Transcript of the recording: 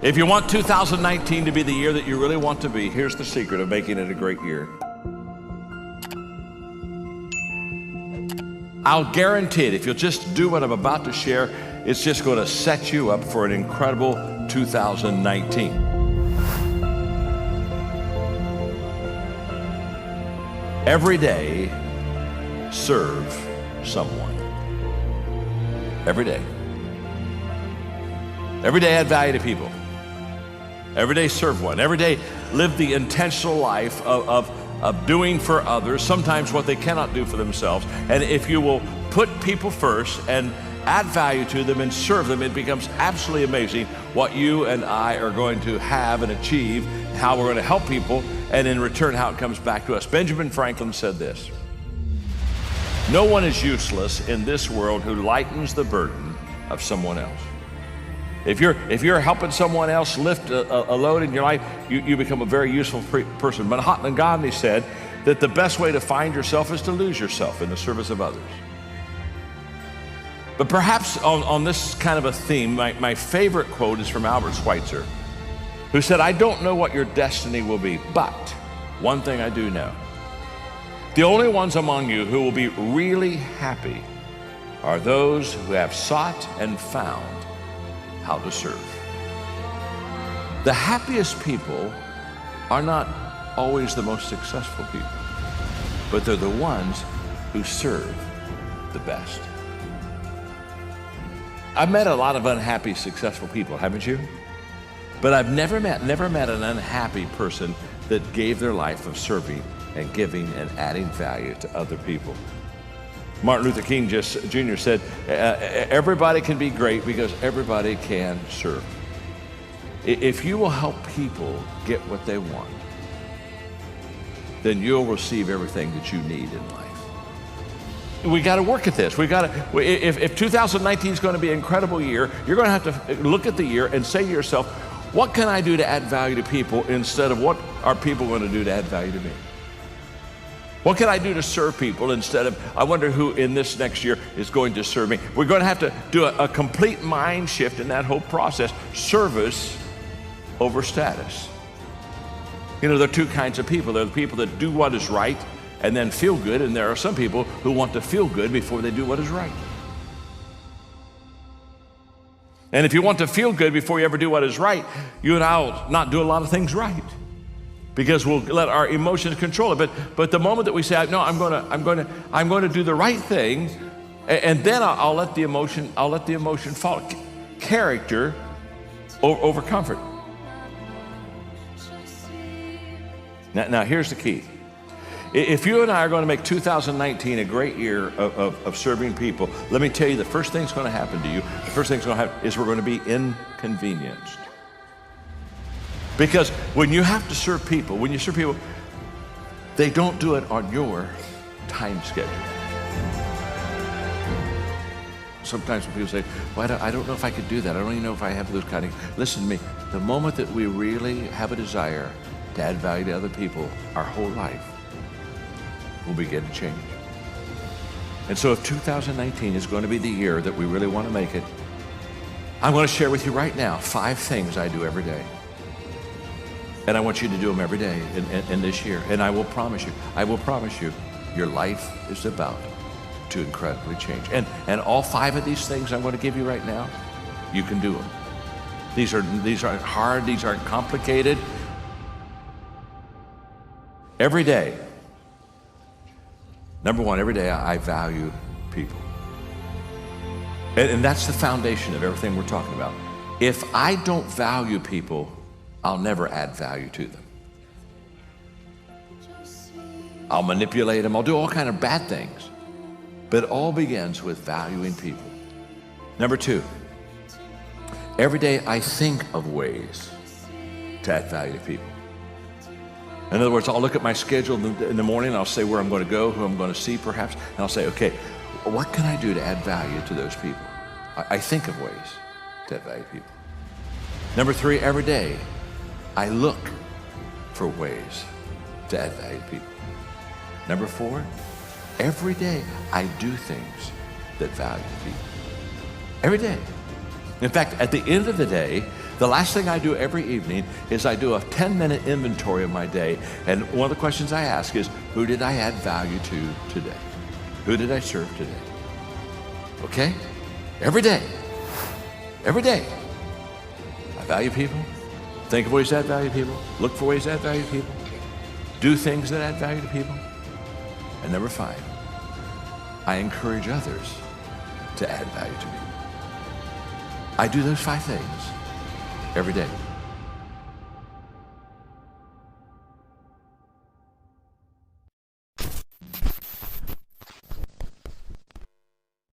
If you want 2019 to be the year that you really want to be, here's the secret of making it a great year. I'll guarantee it, if you'll just do what I'm about to share, it's just going to set you up for an incredible 2019. Every day, serve someone. Every day. Every day, add value to people. Every day, serve one. Every day, live the intentional life of doing for others, sometimes what they cannot do for themselves. And if you will put people first and add value to them and serve them, it becomes absolutely amazing what you and I are going to have and achieve, how we're going to help people, and in return, how it comes back to us. Benjamin Franklin said this: "No one is useless in this world who lightens the burden of someone else." If you're helping someone else lift a load in your life, you become a very useful person. Mahatma Gandhi said that the best way to find yourself is to lose yourself in the service of others. But perhaps on this kind of a theme, my favorite quote is from Albert Schweitzer, who said, "I don't know what your destiny will be, but one thing I do know. The only ones among you who will be really happy are those who have sought and found how to serve." The happiest people are not always the most successful people, but they're the ones who serve the best. I've met a lot of unhappy, successful people, haven't you? But I've never met an unhappy person that gave their life of serving and giving and adding value to other people. Martin Luther King Jr. said, everybody can be great because everybody can serve. If you will help people get what they want, then you'll receive everything that you need in life. We got to work at this. If 2019 is going to be an incredible year, you're going to have to look at the year and say to yourself, what can I do to add value to people instead of what are people going to do to add value to me? What can I do to serve people instead of, I wonder who in this next year is going to serve me? We're going to have to do a complete mind shift in that whole process. Service over status. You know, there are two kinds of people. There are the people that do what is right and then feel good, and there are some people who want to feel good before they do what is right. And if you want to feel good before you ever do what is right, you and I will not do a lot of things right, because we'll let our emotions control it. But the moment that we say, no, I'm going to do the right thing, and then I'll let the emotion follow. Character over comfort. Now here's the key. If you and I are going to make 2019 a great year of serving people, let me tell you, the first thing that's going to happen to you, the first thing that's going to happen is we're going to be inconvenienced. Because when you have to serve people, they don't do it on your time schedule. Sometimes when people say, well, I don't know if I could do that. I don't even know if I have those kind of... Listen to me. The moment that we really have a desire to add value to other people, our whole life will begin to change. And so if 2019 is going to be the year that we really want to make it, I'm going to share with you right now 5 things I do every day. And I want you to do them every day in this year. And I will promise you, your life is about to incredibly change. And all 5 of these things I'm going to give you right now, you can do them. These aren't hard, these aren't complicated. Every day, number one, every day I value people. And that's the foundation of everything we're talking about. If I don't value people, I'll never add value to them. I'll manipulate them, I'll do all kinds of bad things. But it all begins with valuing people. Number 2, every day I think of ways to add value to people. In other words, I'll look at my schedule in the morning, and I'll say where I'm going to go, who I'm going to see perhaps, and I'll say, okay, what can I do to add value to those people? I think of ways to add value to people. Number 3, every day, I look for ways to add value to people. Number 4, every day I do things that value people. Every day. In fact, at the end of the day, The last thing I do every evening is I do a 10-minute inventory of my day, and one of the questions I ask is, who did I add value to today? Who did I serve today? Okay? Every day. Every day. I value people. Think of ways to add value to people. Look for ways to add value to people. Do things that add value to people. And number 5, I encourage others to add value to me. I do those 5 things every day.